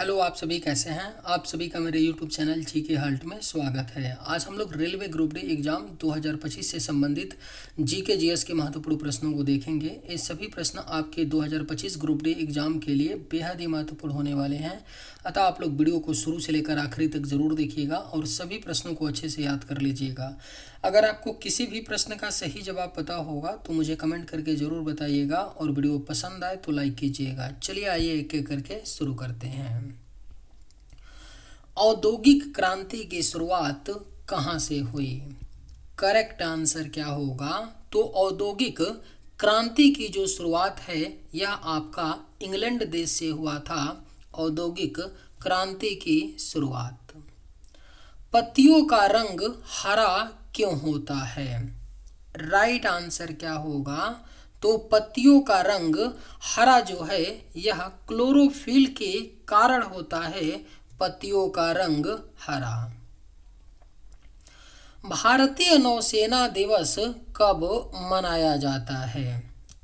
Hello, आप सभी कैसे हैं। आप सभी का मेरे यूट्यूब चैनल जीके हाल्ट में स्वागत है। आज हम लोग रेलवे ग्रुप डी एग्ज़ाम 2025 से संबंधित जीके जीएस के महत्वपूर्ण प्रश्नों को देखेंगे। ये सभी प्रश्न आपके 2025 ग्रुप डी एग्ज़ाम के लिए बेहद ही महत्वपूर्ण होने वाले हैं, अतः आप लोग वीडियो को शुरू से लेकर आखिरी तक ज़रूर देखिएगा और सभी प्रश्नों को अच्छे से याद कर लीजिएगा। अगर आपको किसी भी प्रश्न का सही जवाब पता होगा तो मुझे कमेंट करके ज़रूर बताइएगा और वीडियो पसंद आए तो लाइक कीजिएगा। चलिए आइए एक एक करके शुरू करते हैं। औद्योगिक क्रांति की शुरुआत कहाँ से हुई? करेक्ट आंसर क्या होगा? तो औद्योगिक क्रांति की जो शुरुआत है यह आपका इंग्लैंड देश से हुआ था। औद्योगिक क्रांति की शुरुआत। पत्तियों का रंग हरा क्यों होता है? राइट आंसर क्या होगा? तो पत्तियों का रंग हरा जो है यह क्लोरोफिल के कारण होता है। पत्तियों का रंग हरा। भारतीय नौसेना दिवस कब मनाया जाता है?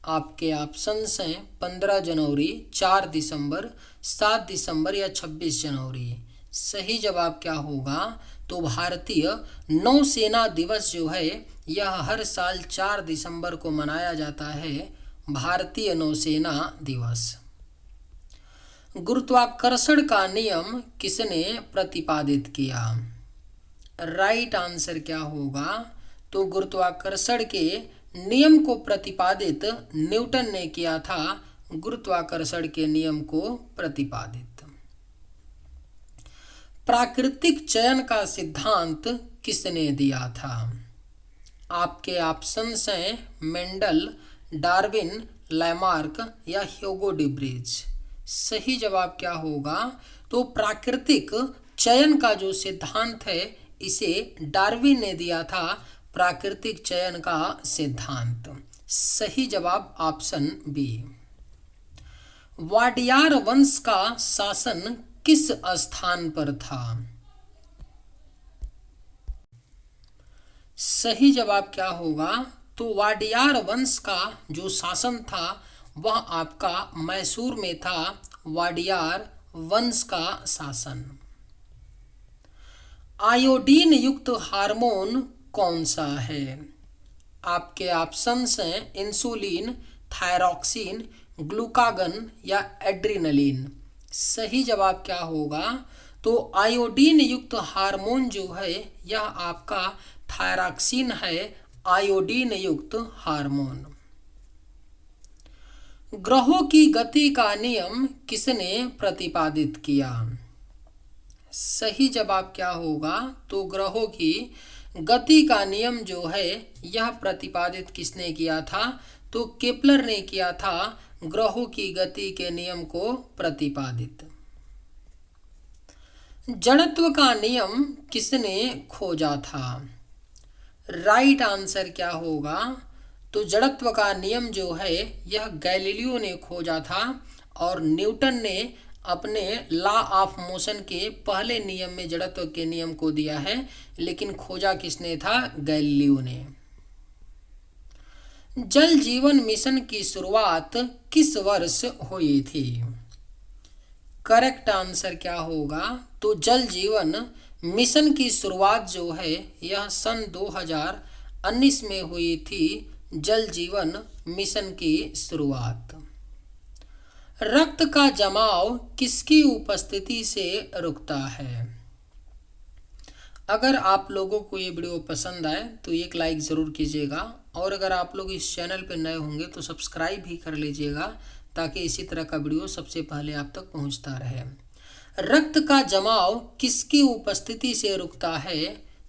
आपके ऑप्शंस हैं 15 जनवरी, 4 दिसंबर, 7 दिसंबर या 26 जनवरी। सही जवाब क्या होगा? तो भारतीय नौसेना दिवस जो है यह हर साल 4 दिसंबर को मनाया जाता है। भारतीय नौसेना दिवस। गुरुत्वाकर्षण का नियम किसने प्रतिपादित किया? राइट आंसर क्या होगा? तो गुरुत्वाकर्षण के नियम को प्रतिपादित न्यूटन ने किया था। गुरुत्वाकर्षण के नियम को प्रतिपादित। प्राकृतिक चयन का सिद्धांत किसने दिया था? आपके ऑप्शंस हैं मेंडल, डार्विन, लैमार्क या ह्यूगो डुब्रिज। सही जवाब क्या होगा? तो प्राकृतिक चयन का जो सिद्धांत है इसे डार्विन ने दिया था। प्राकृतिक चयन का सिद्धांत। सही जवाब ऑप्शन बी। वाडियार वंश का शासन किस स्थान पर था? सही जवाब क्या होगा? तो वाडियार वंश का जो शासन था वह आपका मैसूर में था। वाडियार वंश का शासन। आयोडीन युक्त हार्मोन कौन सा है? आपके ऑप्शंस हैं इंसुलिन, थायरॉक्सिन, ग्लूकागन या एड्रिनलिन। सही जवाब क्या होगा? तो आयोडीन युक्त हार्मोन जो है यह आपका थायरॉक्सिन है। आयोडीन युक्त हार्मोन। ग्रहों की गति का नियम किसने प्रतिपादित किया? सही जवाब क्या होगा? तो ग्रहों की गति का नियम जो है यह प्रतिपादित किसने किया था? तो केपलर ने किया था। ग्रहों की गति के नियम को प्रतिपादित। जड़त्व का नियम किसने खोजा था? राइट आंसर क्या होगा? तो जड़त्व का नियम जो है यह गैलीलियो ने खोजा था और न्यूटन ने अपने लॉ ऑफ मोशन के पहले नियम में जड़त्व के नियम को दिया है, लेकिन खोजा किसने था? गैलीलियो ने। जल जीवन मिशन की शुरुआत किस वर्ष हुई थी? करेक्ट आंसर क्या होगा? तो जल जीवन मिशन की शुरुआत जो है यह सन 2019 में हुई थी। जल जीवन मिशन की शुरुआत। रक्त का जमाव किसकी उपस्थिति से रुकता है? अगर आप लोगों को ये वीडियो पसंद आए तो एक लाइक ज़रूर कीजिएगा और अगर आप लोग इस चैनल पर नए होंगे तो सब्सक्राइब भी कर लीजिएगा ताकि इसी तरह का वीडियो सबसे पहले आप तक पहुंचता रहे। रक्त का जमाव किसकी उपस्थिति से रुकता है?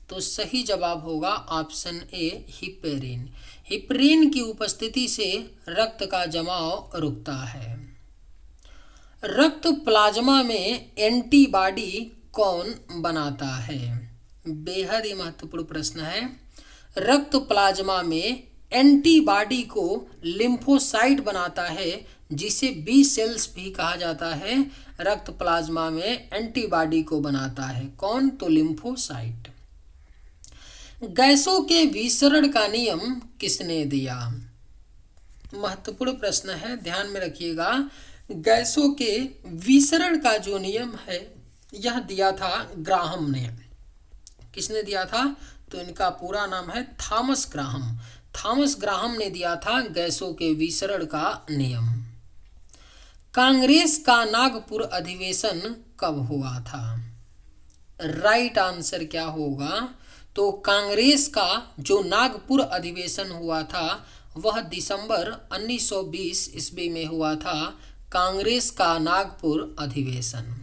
तो सही जवाब होगा ऑप्शन ए हिपेरिन। हिपेरिन की उपस्थिति से रक्त का जमाव रुकता है। रक्त प्लाज्मा में एंटीबॉडी कौन बनाता है? बेहद ही महत्वपूर्ण प्रश्न है। रक्त प्लाज्मा में एंटीबॉडी को लिम्फोसाइट बनाता है जिसे बी सेल्स भी कहा जाता है। रक्त प्लाज्मा में एंटीबॉडी को बनाता है कौन? तो लिम्फोसाइट। गैसों के विसरण का नियम किसने दिया? महत्वपूर्ण प्रश्न है, ध्यान में रखिएगा। गैसों के विसरण का जो नियम है यह दिया था ग्राहम ने। किसने दिया था? तो इनका पूरा नाम है थॉमस ग्राहम। थॉमस ग्राहम ने दिया था गैसों के विसरण का नियम। कांग्रेस का नागपुर अधिवेशन कब हुआ था? राइट आंसर क्या होगा? तो कांग्रेस का जो नागपुर अधिवेशन हुआ था वह दिसंबर 1920 ईस्वी में हुआ था। कांग्रेस का नागपुर अधिवेशन।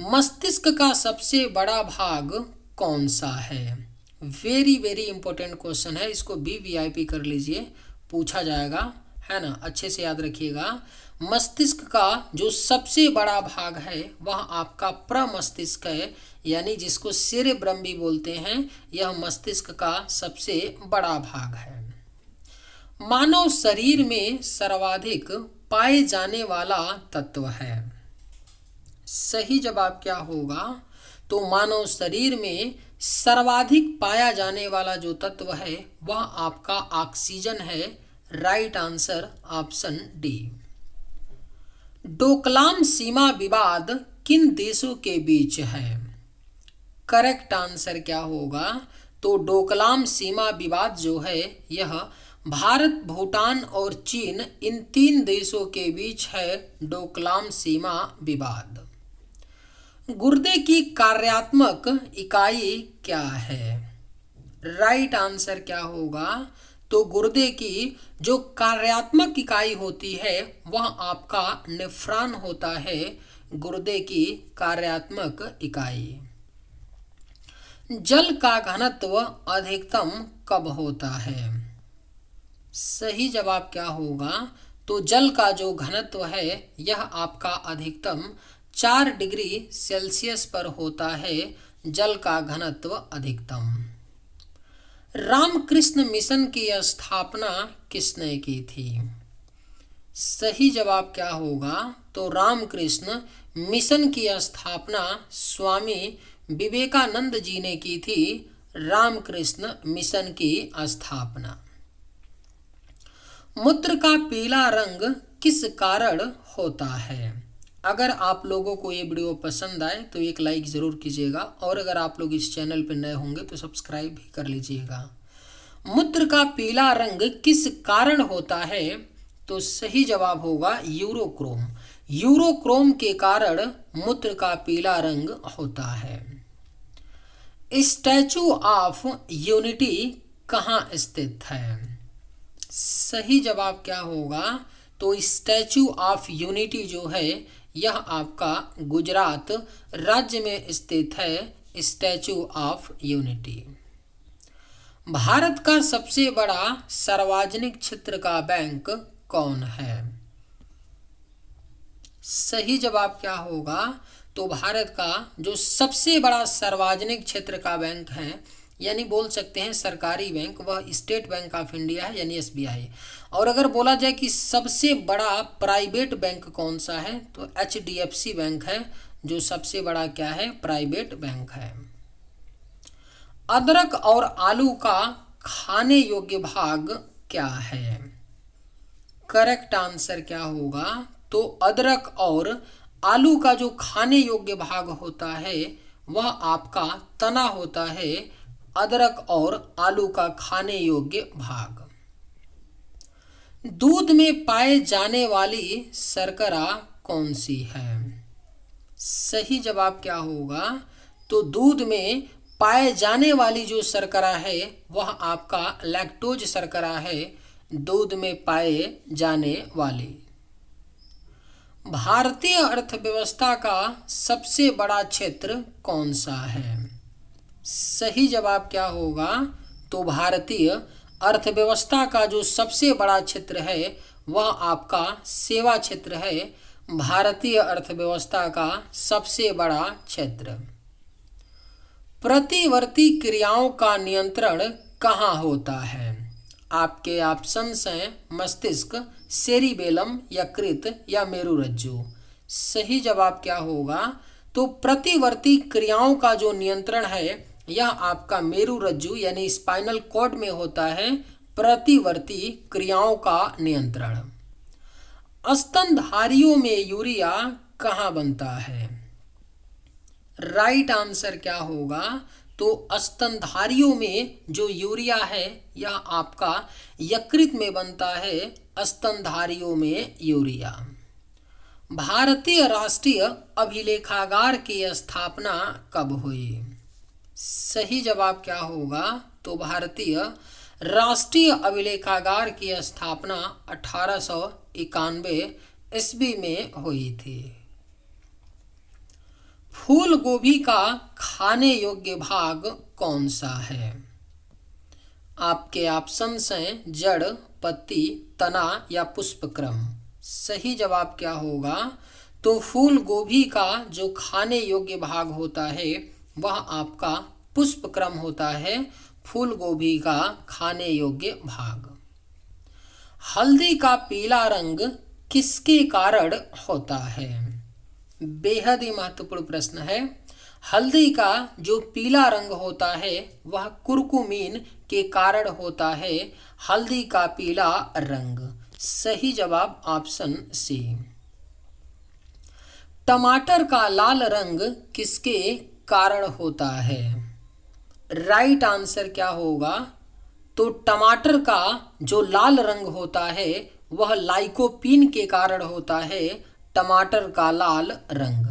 मस्तिष्क का सबसे बड़ा भाग कौन सा है? वेरी वेरी इंपॉर्टेंट क्वेश्चन है, इसको भी वीआईपी कर लीजिए, पूछा जाएगा, है ना, अच्छे से याद रखिएगा। मस्तिष्क का जो सबसे बड़ा भाग है वह आपका प्रमस्तिष्क है, यानी जिसको सेरेब्रम भी बोलते हैं, यह मस्तिष्क का सबसे बड़ा भाग है। मानव शरीर में सर्वाधिक पाए जाने वाला तत्व है। सही जवाब क्या होगा? तो मानव शरीर में सर्वाधिक पाया जाने वाला जो तत्व है वह आपका ऑक्सीजन है। Right answer option D. Doklam सीमा विवाद किन देशों के बीच है? करेक्ट आंसर क्या होगा? तो डोकलाम सीमा विवाद जो है यह भारत, भूटान और चीन, इन 3 देशों के बीच है डोकलाम सीमा विवाद। गुर्दे की कार्यात्मक इकाई क्या है? राइट आंसर क्या होगा? तो गुर्दे की जो कार्यात्मक इकाई होती है वह आपका नेफ्रॉन होता है, गुर्दे की कार्यात्मक इकाई। जल का घनत्व अधिकतम कब होता है? सही जवाब क्या होगा? तो जल का जो घनत्व है यह आपका अधिकतम 4 डिग्री सेल्सियस पर होता है, जल का घनत्व अधिकतम। रामकृष्ण मिशन की स्थापना किसने की थी? सही जवाब क्या होगा? तो रामकृष्ण मिशन की स्थापना स्वामी विवेकानंद जी ने की थी। रामकृष्ण मिशन की स्थापना। मूत्र का पीला रंग किस कारण होता है? अगर आप लोगों को ये वीडियो पसंद आए तो एक लाइक ज़रूर कीजिएगा, और अगर आप लोग इस चैनल पर नए होंगे तो सब्सक्राइब भी कर लीजिएगा। मूत्र का पीला रंग किस कारण होता है? तो सही जवाब होगा यूरोक्रोम। यूरोक्रोम के कारण मूत्र का पीला रंग होता है। स्टैचू ऑफ यूनिटी कहाँ स्थित है? सही जवाब क्या होगा? तो स्टैचू ऑफ यूनिटी जो है यह आपका गुजरात राज्य में स्थित है, स्टैचू ऑफ यूनिटी। भारत का सबसे बड़ा सार्वजनिक क्षेत्र का बैंक कौन है? सही जवाब क्या होगा? तो भारत का जो सबसे बड़ा सार्वजनिक क्षेत्र का बैंक है, यानी बोल सकते हैं सरकारी बैंक, वह स्टेट बैंक ऑफ इंडिया है, यानी एसबीआई। और अगर बोला जाए कि सबसे बड़ा प्राइवेट बैंक कौन सा है, तो एचडीएफसी बैंक है, जो सबसे बड़ा क्या है? प्राइवेट बैंक है। अदरक और आलू का खाने योग्य भाग क्या है? करेक्ट आंसर क्या होगा? तो अदरक और आलू का जो खाने योग्य भाग होता है वह आपका तना होता है, अदरक और आलू का खाने योग्य भाग। दूध में पाए जाने वाली शर्करा कौन सी है? सही जवाब क्या होगा? तो दूध में पाए जाने वाली जो शर्करा है वह आपका लैक्टोज शर्करा है, दूध में पाए जाने वाली। भारतीय अर्थव्यवस्था का सबसे बड़ा क्षेत्र कौन सा है? सही जवाब क्या होगा? तो भारतीय अर्थव्यवस्था का जो सबसे बड़ा क्षेत्र है वह आपका सेवा क्षेत्र है, भारतीय अर्थव्यवस्था का सबसे बड़ा क्षेत्र। प्रतिवर्ती क्रियाओं का नियंत्रण कहाँ होता है? आपके ऑप्शंस हैं मस्तिष्क, सेरिबेलम, यकृत या मेरुरज्जु। सही जवाब क्या होगा? तो प्रतिवर्ती क्रियाओं का जो नियंत्रण है यह आपका मेरुरज्जु यानी स्पाइनल कॉर्ड में होता है, प्रतिवर्ती क्रियाओं का नियंत्रण। स्तनधारियों में यूरिया कहाँ बनता है? राइट आंसर क्या होगा? तो स्तनधारियों में जो यूरिया है यह आपका यकृत में बनता है। स्तनधारियों में यूरिया। भारतीय राष्ट्रीय अभिलेखागार की स्थापना कब हुई? सही जवाब क्या होगा? तो भारतीय राष्ट्रीय अभिलेखागार की स्थापना 1891 ईस्वी में हुई थी। फूल गोभी का खाने योग्य भाग कौन सा है? आपके ऑप्शंस हैं जड़, पत्ती, तना या पुष्पक्रम। सही जवाब क्या होगा? तो फूल गोभी का जो खाने योग्य भाग होता है वह आपका पुष्पक्रम होता है। फूल गोभी का खाने योग्य भाग। हल्दी का पीला रंग किसके कारण होता है? बेहद ही महत्वपूर्ण प्रश्न है। हल्दी का जो पीला रंग होता है वह कुरकुमीन के कारण होता है। हल्दी का पीला रंग। सही जवाब ऑप्शन सी। टमाटर का लाल रंग किसके कारण होता है? राइट आंसर क्या होगा? तो टमाटर का जो लाल रंग होता है वह लाइकोपीन के कारण होता है। टमाटर का लाल रंग।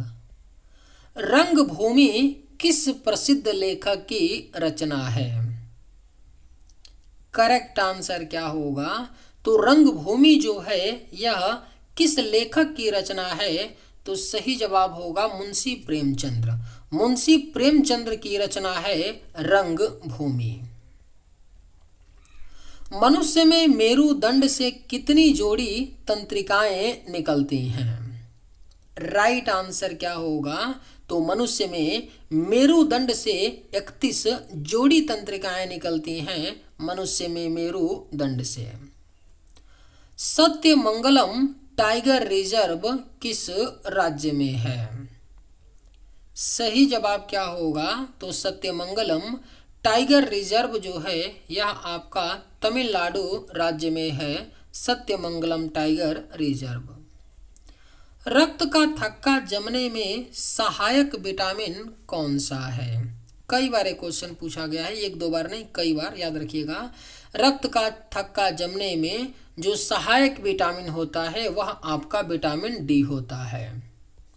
रंगभूमि किस प्रसिद्ध लेखक की रचना है? करेक्ट आंसर क्या होगा? तो रंगभूमि जो है यह किस लेखक की रचना है? तो सही जवाब होगा मुंशी प्रेमचंद्र। मुंशी प्रेमचंद्र की रचना है रंगभूमि। मनुष्य में मेरुदंड से कितनी जोड़ी तंत्रिकाएं निकलती हैं? राइट आंसर क्या होगा? तो मनुष्य में मेरुदंड से 31 जोड़ी तंत्रिकाएं निकलती हैं। मनुष्य में मेरुदंड से। सत्यमंगलम टाइगर रिजर्व किस राज्य में है? सही जवाब क्या होगा? तो सत्यमंगलम टाइगर रिजर्व जो है यह आपका तमिलनाडु राज्य में है। Sathyamangalam tiger reserve. रक्त का थक्का जमने में सहायक विटामिन कौन सा है? कई बार ये क्वेश्चन पूछा गया है, एक दो बार नहीं, कई बार, याद रखिएगा। रक्त का थक्का जमने में जो सहायक विटामिन होता है वह आपका विटामिन डी होता है।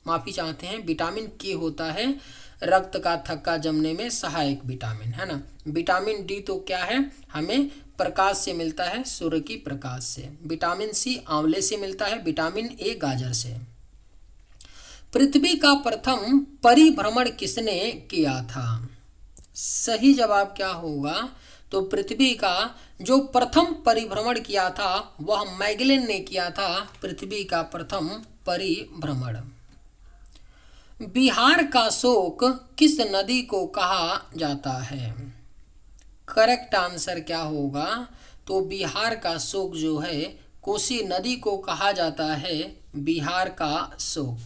माफी चाहते हैं, विटामिन के होता है रक्त का थक्का जमने में सहायक विटामिन, है ना। विटामिन डी तो क्या है? हमें प्रकाश से मिलता है, सूर्य की प्रकाश से। विटामिन सी आंवले से मिलता है। विटामिन ए गाजर से। पृथ्वी का प्रथम परिभ्रमण किसने किया था? सही जवाब क्या होगा? तो पृथ्वी का जो प्रथम परिभ्रमण किया था वह मैगेलन ने किया था। पृथ्वी का प्रथम परिभ्रमण। बिहार का शोक किस नदी को कहा जाता है? करेक्ट आंसर क्या होगा? तो बिहार का शोक जो है कोसी नदी को कहा जाता है। बिहार का शोक।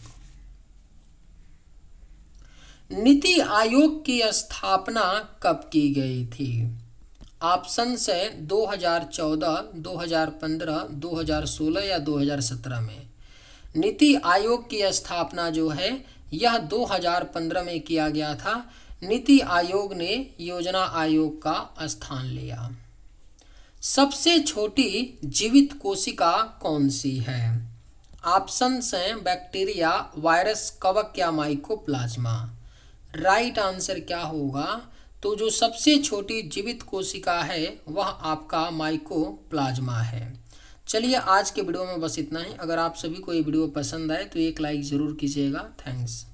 नीति आयोग की स्थापना कब की गई थी? ऑप्शन है 2014, 2015, 2016 या 2017 में। नीति आयोग की स्थापना जो है यह 2015 में किया गया था। नीति आयोग ने योजना आयोग का स्थान लिया। सबसे छोटी जीवित कोशिका कौन सी है? ऑप्शन हैं बैक्टीरिया, वायरस, कवक या माइकोप्लाज्मा। राइट आंसर क्या होगा? तो जो सबसे छोटी जीवित कोशिका है वह आपका माइकोप्लाज्मा है। चलिए आज के वीडियो में बस इतना ही। अगर आप सभी को ये वीडियो पसंद आए तो एक लाइक ज़रूर कीजिएगा। थैंक्स।